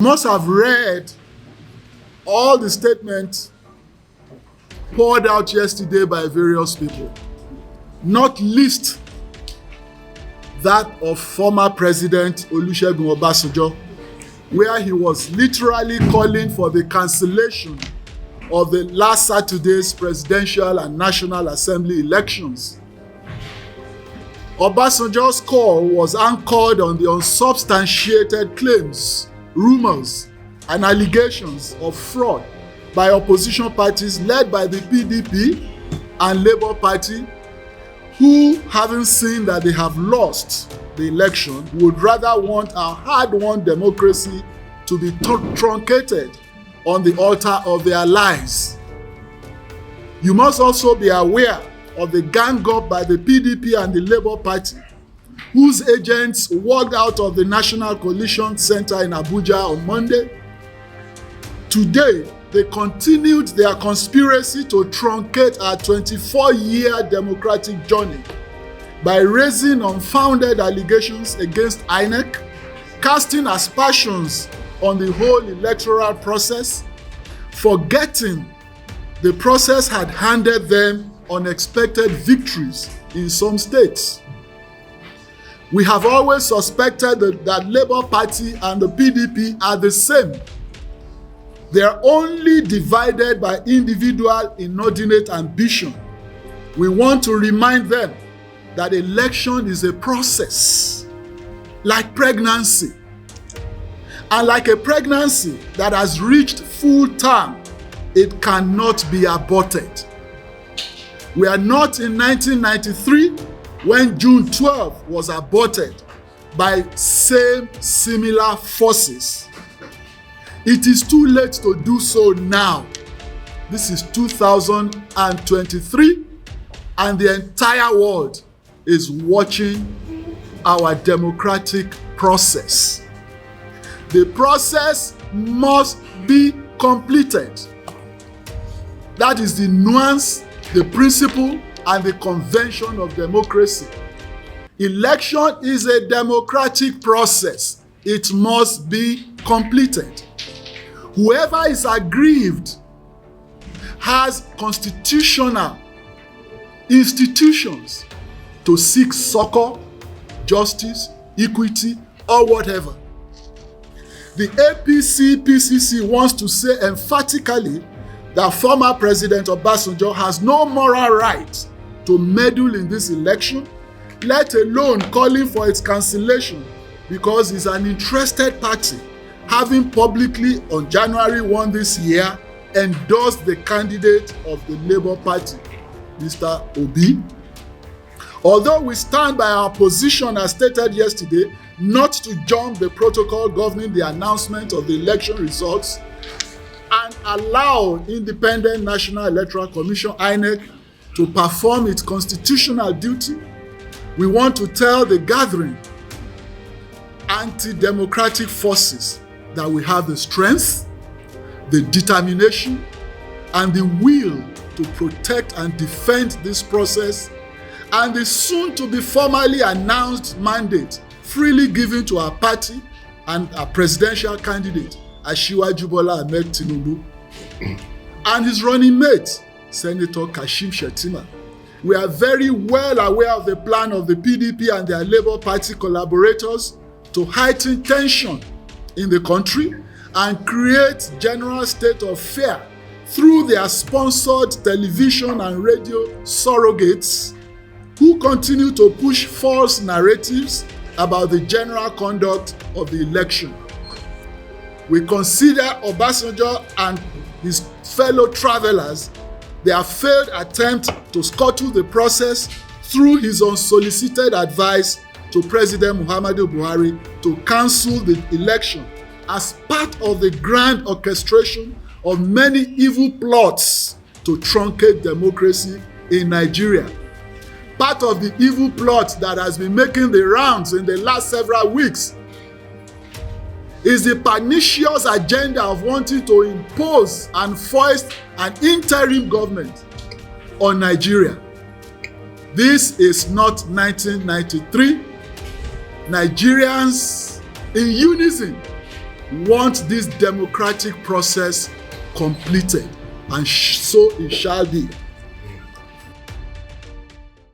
Must have read all the statements poured out yesterday by various people, not least that of former President Olusegun Obasanjo, where he was literally calling for the cancellation of the last Saturday's presidential and National Assembly elections. Obasanjo's call was anchored on the unsubstantiated claims, rumors, and allegations of fraud by opposition parties led by the PDP and Labour Party, who, having seen that they have lost the election, would rather want our hard-won democracy to be truncated on the altar of their lies. You must also be aware of the gang-up by the PDP and the Labour Party, whose agents walked out of the National Coalition Center in Abuja on Monday. Today, they continued their conspiracy to truncate our 24-year democratic journey by raising unfounded allegations against INEC, casting aspersions on the whole electoral process, forgetting the process had handed them unexpected victories in some states. We have always suspected that Labour Party and the PDP are the same. They are only divided by individual inordinate ambition. We want to remind them that election is a process, like pregnancy. And like a pregnancy that has reached full term, it cannot be aborted. We are not in 1993 when June 12 was aborted by similar forces. It is too late to do so now. This is 2023, and the entire world is watching our democratic process. The process must be completed. That is the nuance, the principle, and the convention of democracy. Election is a democratic process. It must be completed. Whoever is aggrieved has constitutional institutions to seek succor, justice, equity, or whatever. The APC PCC wants to say emphatically that former President Obasanjo has no moral right to meddle in this election, let alone calling for its cancellation, because he's an interested party, having publicly on January 1 this year endorsed the candidate of the Labour Party, Mr. Obi. Although we stand by our position as stated yesterday, not to jump the protocol governing the announcement of the election results and allow Independent National Electoral Commission (INEC) to perform its constitutional duty, we want to tell the gathering anti-democratic forces that we have the strength, the determination, and the will to protect and defend this process, and the soon-to-be formally announced mandate freely given to our party and our presidential candidate, Asiwaju Bola Ahmed Tinubu, and his running mate, Senator Kashim Shettima. We are very well aware of the plan of the PDP and their Labour Party collaborators to heighten tension in the country and create general state of fear through their sponsored television and radio surrogates who continue to push false narratives about the general conduct of the election. We consider Obasanjo and his fellow travelers their failed attempt to scuttle the process through his unsolicited advice to President Muhammadu Buhari to cancel the election as part of the grand orchestration of many evil plots to truncate democracy in Nigeria. Part of the evil plot that has been making the rounds in the last several weeks is the pernicious agenda of wanting to impose and foist an interim government on Nigeria. This is not 1993. Nigerians in unison want this democratic process completed, and so it shall be.